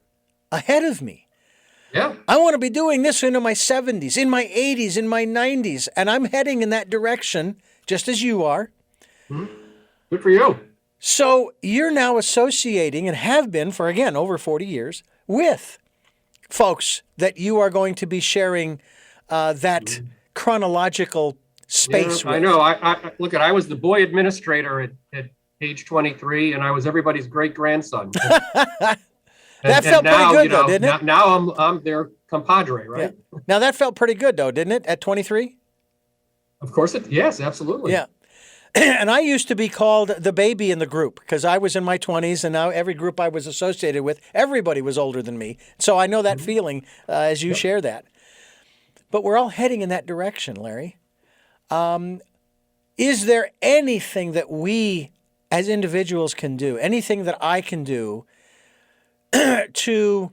ahead of me. Yeah. I want to be doing this into my 70s, in my 80s, in my 90s, and I'm heading in that direction, just as you are. Mm-hmm. Good for you. So you're now associating, and have been for, again, over 40 years, with folks that you are going to be sharing that chronological space with. I know. I was the boy administrator at age 23, and I was everybody's great-grandson. That felt pretty good, though, didn't it? Now I'm their compadre, right? Yeah. Now that felt pretty good, though, didn't it? At 23. Of course it. Yes, absolutely. Yeah. And I used to be called the baby in the group because I was in my 20s, and now every group I was associated with, everybody was older than me. So I know that feeling as you share that. But we're all heading in that direction, Larry. Is there anything that we as individuals can do, anything that I can do to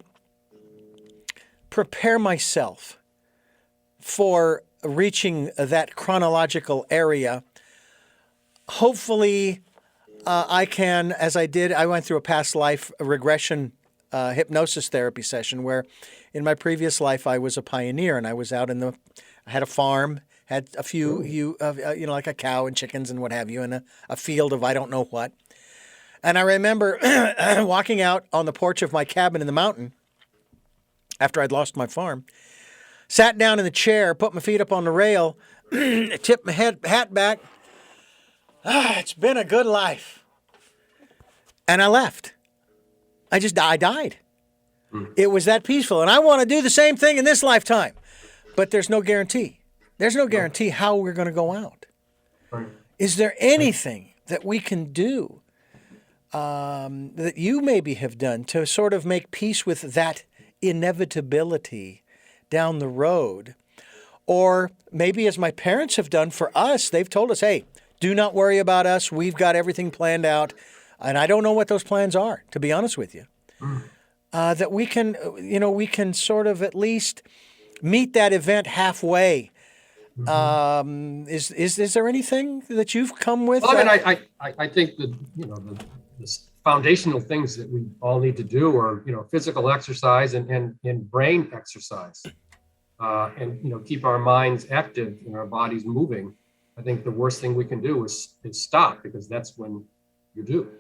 prepare myself for reaching that chronological area? Hopefully, I can, as I went through a past life regression hypnosis therapy session where in my previous life I was a pioneer and I was out I had a farm, had a few, like a cow and chickens and what have you, and a field of I don't know what. And I remember walking out on the porch of my cabin in the mountain after I'd lost my farm, sat down in the chair, put my feet up on the rail, tipped my hat back. It's been a good life. And I left. I died. It was that peaceful. And I want to do the same thing in this lifetime. But there's no guarantee. There's no guarantee how we're going to go out. Right. Is there anything that we can do that you maybe have done to sort of make peace with that inevitability down the road? Or maybe as my parents have done for us, they've told us, hey, do not worry about us. We've got everything planned out. And I don't know what those plans are, to be honest with you. That we can sort of at least meet that event halfway. Is there anything that you've come with? Well, I think that, the foundational things that we all need to do are, physical exercise and brain exercise, and, keep our minds active and our bodies moving. I think the worst thing we can do is stop, because that's when you do,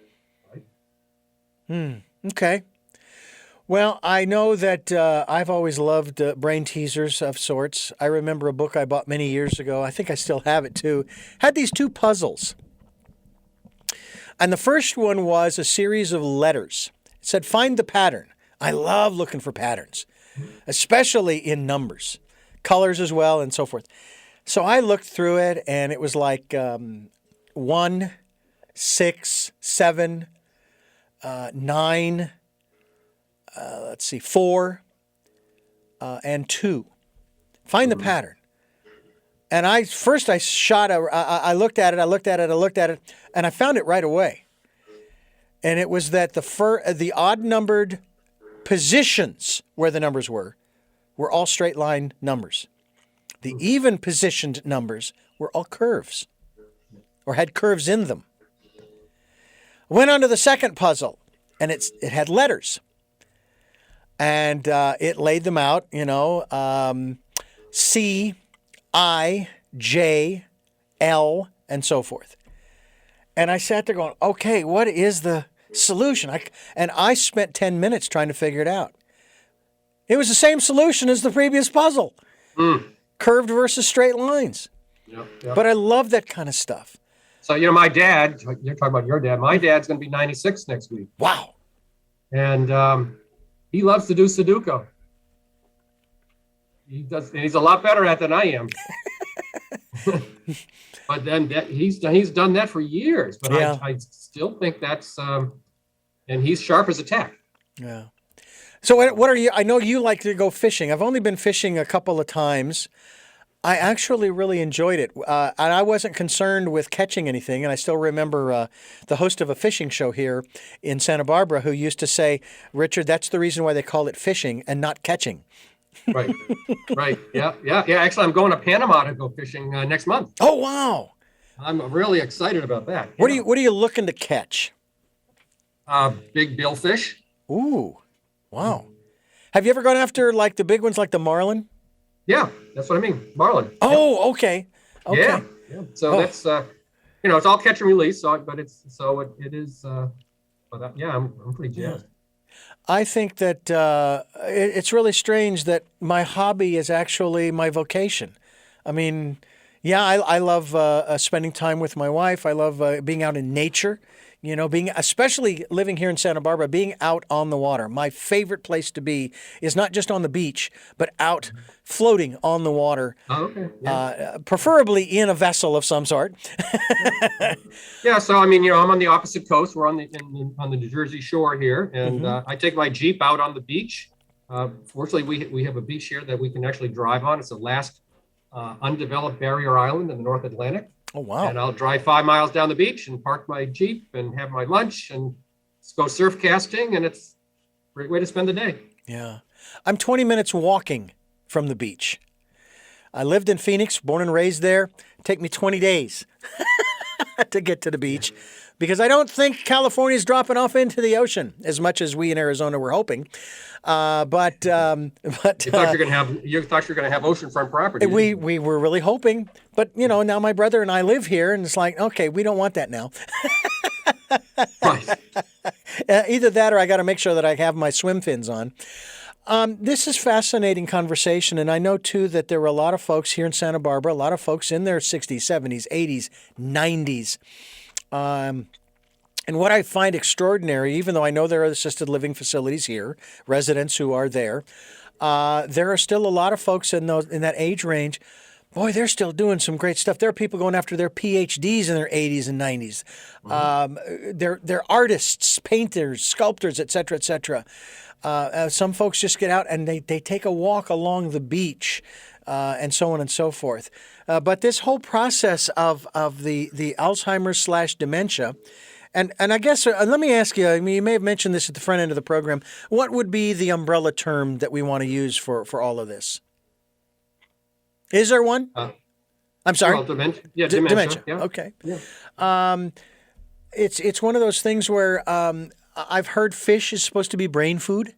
right? Okay. Well, I know that I've always loved brain teasers of sorts. I remember a book I bought many years ago. I think I still have it too. Had these two puzzles. And the first one was a series of letters. It said, find the pattern. I love looking for patterns, especially in numbers, colors as well, and so forth. So I looked through it, and it was like 1, 6, 7, 9, 4, and 2. Find the pattern. And I looked at it, and I found it right away. And it was that the odd-numbered positions where the numbers were all straight line numbers. The even-positioned numbers were all curves, or had curves in them. Went on to the second puzzle, and it had letters. And it laid them out, C, I, J, L, and so forth. And I sat there going, okay, what is the solution? And I spent 10 minutes trying to figure it out. It was the same solution as the previous puzzle. Curved versus straight lines. Yep. But I love that kind of stuff. So, my dad, you're talking about your dad. My dad's going to be 96 next week. Wow. And he loves to do Sudoku. He does, and he's a lot better at it than I am. But then he's done that for years. But yeah. I still think that's, and he's sharp as a tack. Yeah. So what are you? I know you like to go fishing. I've only been fishing a couple of times. I actually really enjoyed it, and I wasn't concerned with catching anything. And I still remember the host of a fishing show here in Santa Barbara who used to say, "Richard, that's the reason why they call it fishing and not catching." Right. Yeah. Actually, I'm going to Panama to go fishing next month. Oh, wow! I'm really excited about that. What are you looking to catch? Big billfish. Ooh, wow! Have you ever gone after like the big ones, like the marlin? Yeah, that's what I mean. Marlin. Oh, yep. Okay. Yeah. So that's it's all catch and release. So, but it is. But yeah, I'm pretty jazzed. I think that it's really strange that my hobby is actually my vocation. I mean, yeah, I love spending time with my wife. I love being out in nature. Especially living here in Santa Barbara, being out on the water. My favorite place to be is not just on the beach, but out floating on the water. Oh, okay. Yeah. Preferably in a vessel of some sort. Yeah. So I mean, I'm on the opposite coast. We're on the New Jersey shore here, and I take my Jeep out on the beach. Fortunately, we have a beach here that we can actually drive on. It's the last undeveloped barrier island in the North Atlantic. Oh, wow. And I'll drive 5 miles down the beach and park my Jeep and have my lunch and go surf casting. And it's a great way to spend the day. Yeah. I'm 20 minutes walking from the beach. I lived in Phoenix, born and raised there. Take me 20 days to get to the beach because I don't think California is dropping off into the ocean as much as we in Arizona were hoping. But you thought you're going to have oceanfront property. We were really hoping, but now my brother and I live here, and it's like, okay, we don't want that now. Right. Either that, or I got to make sure that I have my swim fins on. This is fascinating conversation, and I know too that there were a lot of folks here in Santa Barbara, a lot of folks in their 60s, 70s, 80s, 90s. And what I find extraordinary, even though I know there are assisted living facilities here, residents who are there are still a lot of folks in that age range. Boy, they're still doing some great stuff. There are people going after their PhDs in their 80s and 90s. They're artists, painters, sculptors, et cetera, et cetera. Some folks just get out and they take a walk along the beach and so on and so forth. But this whole process of the Alzheimer's / dementia, and I guess, let me ask you, I mean, you may have mentioned this at the front end of the program. What would be the umbrella term that we want to use for all of this? Is there one? I'm sorry? Well, dementia. Yeah, dementia. Yeah. Okay. Yeah. It's one of those things where I've heard fish is supposed to be brain food,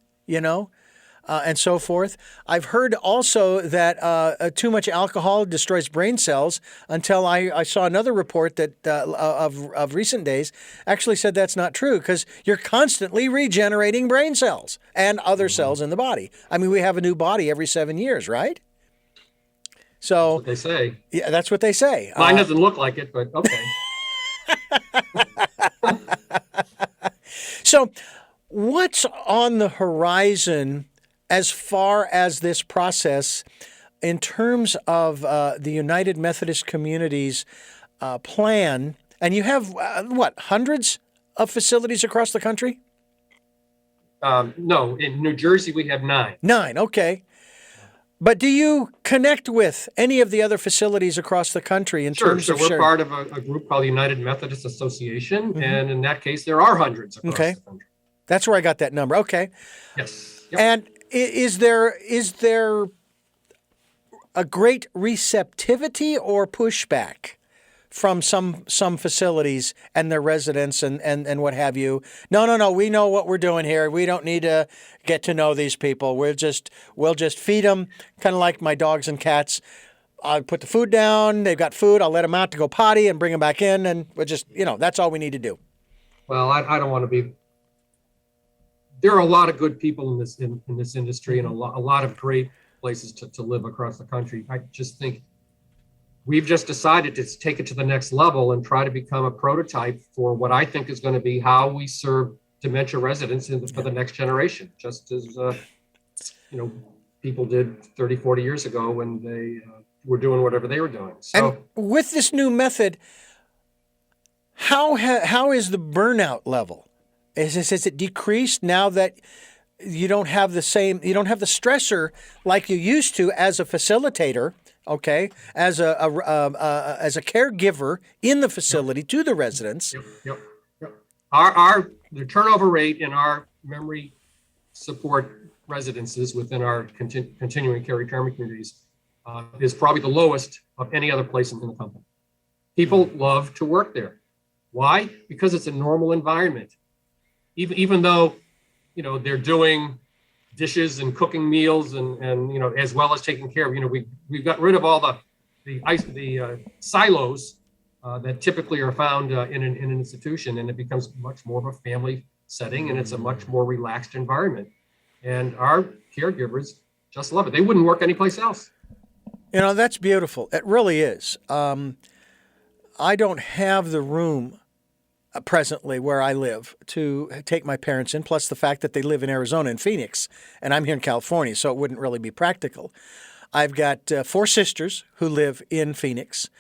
and so forth. I've heard also that too much alcohol destroys brain cells until I saw another report that of recent days actually said that's not true because you're constantly regenerating brain cells and other cells in the body. I mean, we have a new body every 7 years, right? So That's what they say. Yeah, that's what they say. Mine doesn't look like it, but okay. So what's on the horizon as far as this process in terms of the United Methodist Communities plan? And you have, hundreds of facilities across the country? No, in New Jersey, we have 9. 9, okay. But do you connect with any of the other facilities across the country in terms Sure. of We're sharing? part of a group called the United Methodist Association, and in that case, there are hundreds across the country. That's where I got that number. Okay. Yes. Yep. And is there a great receptivity or pushback from some facilities and their residents and what have you? No, we know what we're doing here. We don't need to get to know these people. We'll just feed them, kind of like my dogs and cats. I'll put the food down. They've got food. I'll let them out to go potty and bring them back in, and we'll just, that's all we need to do. Well, I don't want to be. There are a lot of good people in this industry, and a lot of great places to live across the country. I just think we've just decided to take it to the next level and try to become a prototype for what I think is going to be how we serve dementia residents for the next generation, just as people did 30, 40 years ago when they were doing whatever they were doing. So, and with this new method, how is the burnout level? Has it decreased now that you don't have the stressor like you used to as a facilitator? Okay, as a caregiver in the facility to the residents. Yep. The turnover rate in our memory support residences within our continuing care retirement communities is probably the lowest of any other place in the company. People love to work there. Why? Because it's a normal environment. Even though, they're doing dishes and cooking meals and as well as taking care of, we've got rid of all the silos that typically are found in an institution, and it becomes much more of a family setting, and it's a much more relaxed environment. And our caregivers just love it. They wouldn't work anyplace else. That's beautiful. It really is. I don't have the room presently where I live to take my parents in, plus the fact that they live in Arizona and Phoenix, and I'm here in California, so it wouldn't really be practical. I've got 4 sisters who live in Phoenix,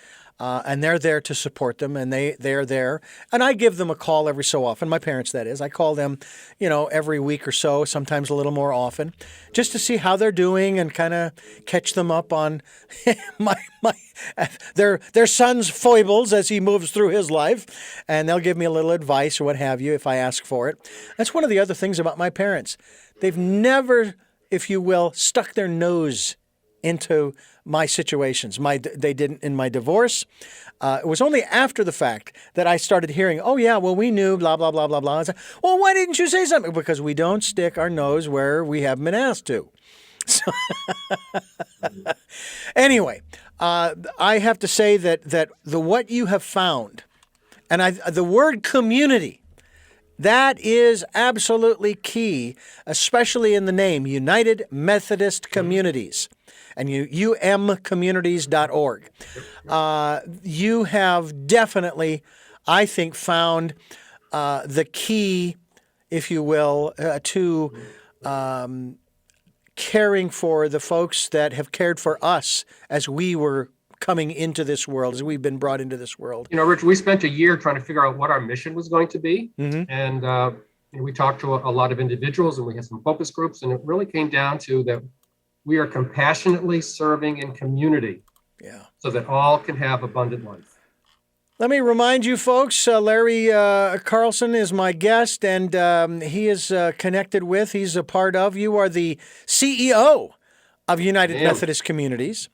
and they're there to support them, and they're there. And I give them a call every so often, my parents, that is. I call them, every week or so, sometimes a little more often, just to see how they're doing and kind of catch them up on their son's foibles as he moves through his life. And they'll give me a little advice or what have you if I ask for it. That's one of the other things about my parents. They've never, if you will, stuck their nose into my situations. They didn't in my divorce. It was only after the fact that I started hearing, oh, yeah, well, we knew, blah, blah, blah, blah, blah. I said, well, why didn't you say something? Because we don't stick our nose where we haven't been asked to. So anyway, I have to say that what you have found, and the word community, that is absolutely key, especially in the name, United Methodist Communities. And umcommunities.org. You have definitely, I think, found the key, if you will, to caring for the folks that have cared for us as we were coming into this world, as we've been brought into this world. Rich, we spent a year trying to figure out what our mission was going to be. Mm-hmm. And we talked to a lot of individuals, and we had some focus groups, and it really came down to that we are compassionately serving in community, so that all can have abundant life. Let me remind you, folks, Larry Carlson is my guest, and he is connected with, he's a part of, you are the CEO of United Methodist Communities,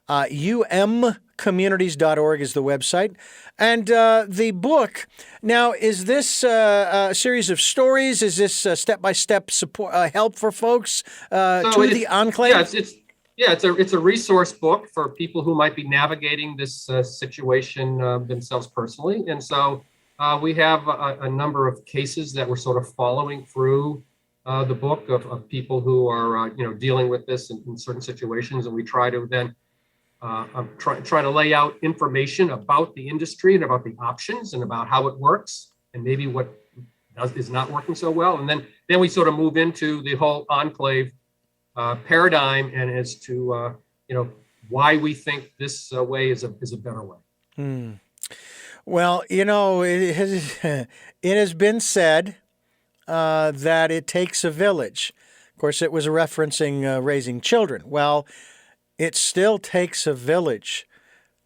umcommunities.org. umcommunities.org is the website. And the book, now, is this a series of stories? Is this step-by-step support help for folks to the Enclave? Yeah, it's a resource book for people who might be navigating this situation themselves personally. And so we have a number of cases that we're sort of following through the book of people who are dealing with this in certain situations, and we try to then try to lay out information about the industry and about the options and about how it works and maybe what is not working so well, and then we sort of move into the whole Enclave paradigm and as to why we think this way is a better way. Well, it has been said that it takes a village. Of course, it was referencing raising children. Well, it still takes a village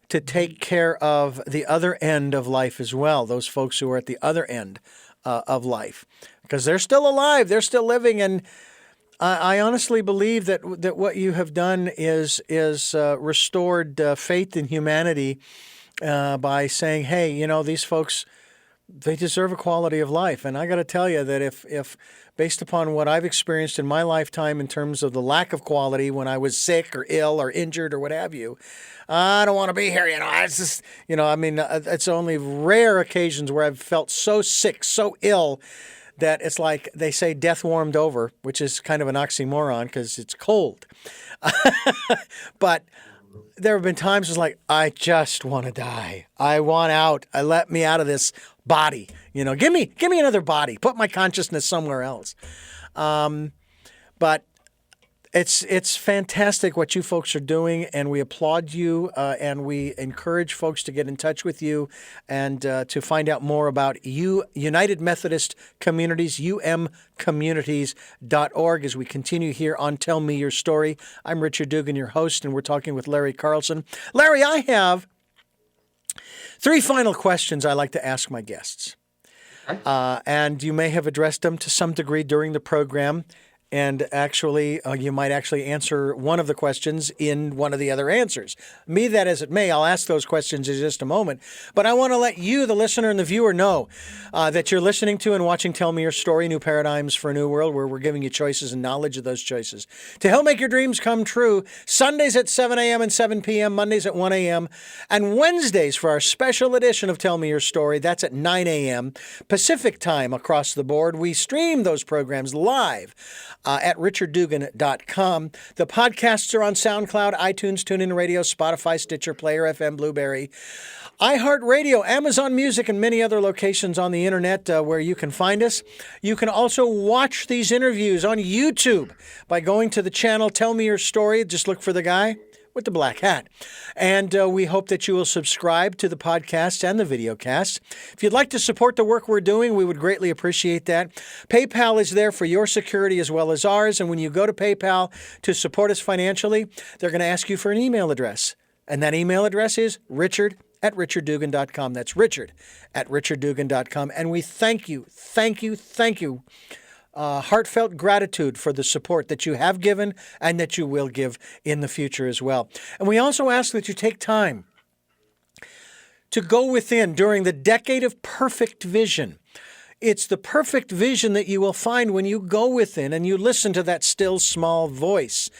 to take care of the other end of life as well, those folks who are at the other end of life, because they're still alive, they're still living. And I honestly believe that what you have done is restored faith in humanity by saying, hey, these folks, they deserve a quality of life. And I got to tell you that if based upon what I've experienced in my lifetime in terms of the lack of quality when I was sick or ill or injured or what have you, I don't want to be here. It's just, it's only rare occasions where I've felt so sick, so ill that it's like they say death warmed over, which is kind of an oxymoron because it's cold. But there have been times it's like, I just want to die. I want out. Let me out of this body. Give me another body. Put my consciousness somewhere else. But it's fantastic what you folks are doing, and we applaud you, and we encourage folks to get in touch with you and to find out more about United Methodist Communities, umcommunities.org, as we continue here on Tell Me Your Story. I'm Richard Dugan, your host, and we're talking with Larry Carlson. Larry, I have 3 final questions I like to ask my guests. And you may have addressed them to some degree during the program. And actually, you might actually answer one of the questions in one of the other answers. Be that as it may, I'll ask those questions in just a moment. But I want to let you, the listener and the viewer, know that you're listening to and watching Tell Me Your Story, New Paradigms for a New World, where we're giving you choices and knowledge of those choices to help make your dreams come true. Sundays at 7 a.m. and 7 p.m., Mondays at 1 a.m., and Wednesdays for our special edition of Tell Me Your Story. That's at 9 a.m. Pacific time across the board. We stream those programs live at richarddugan.com. The podcasts are on SoundCloud, iTunes, TuneIn Radio, Spotify, Stitcher, Player FM, Blueberry, iHeartRadio, Amazon Music, and many other locations on the internet where you can find us. You can also watch these interviews on YouTube by going to the channel Tell Me Your Story. Just look for the guy with the black hat. And we hope that you will subscribe to the podcast and the videocast. If you'd like to support the work we're doing, we would greatly appreciate that. PayPal is there for your security as well as ours. And when you go to PayPal to support us financially, they're going to ask you for an email address. And that email address is richard@richarddugan.com. That's richard@richarddugan.com. And we thank you. Heartfelt gratitude for the support that you have given and that you will give in the future as well. And we also ask that you take time to go within during the decade of perfect vision. It's the perfect vision that you will find when you go within and you listen to that still small voice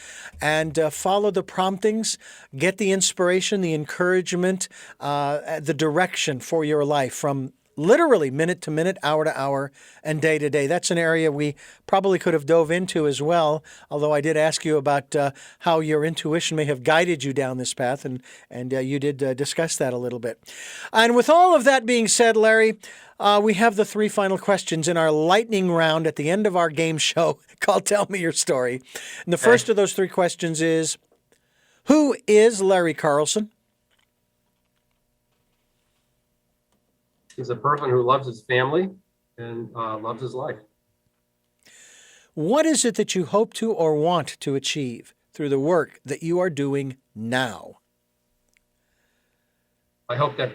and follow the promptings, get the inspiration, the encouragement, the direction for your life from literally minute to minute, hour to hour, and day to day. That's an area we probably could have dove into as well, although I did ask you about how your intuition may have guided you down this path, and you did discuss that a little bit. And with all of that being said, Larry, we have the 3 final questions in our lightning round at the end of our game show called Tell Me Your Story. And the first of those 3 questions is, who is Larry Carlson? He's a person who loves his family and loves his life. What is it that you hope to or want to achieve through the work that you are doing now? I hope that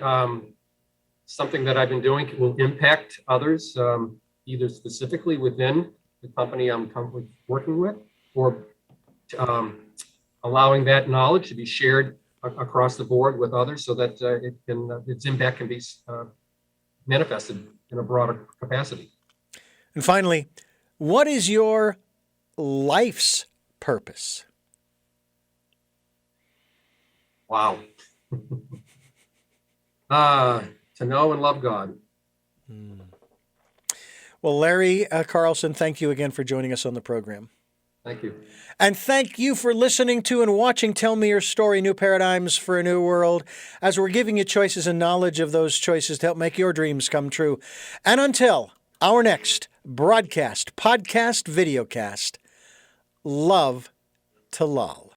something that I've been doing will impact others, either specifically within the company I'm working with, or allowing that knowledge to be shared across the board with others so that its impact can be manifested in a broader capacity. And finally, what is your life's purpose? Wow. To know and love God. Well, Larry Carlson, thank you again for joining us on the program. Thank you. And thank you for listening to and watching Tell Me Your Story, New Paradigms for a New World, as we're giving you choices and knowledge of those choices to help make your dreams come true. And until our next broadcast, podcast, videocast, love to lull.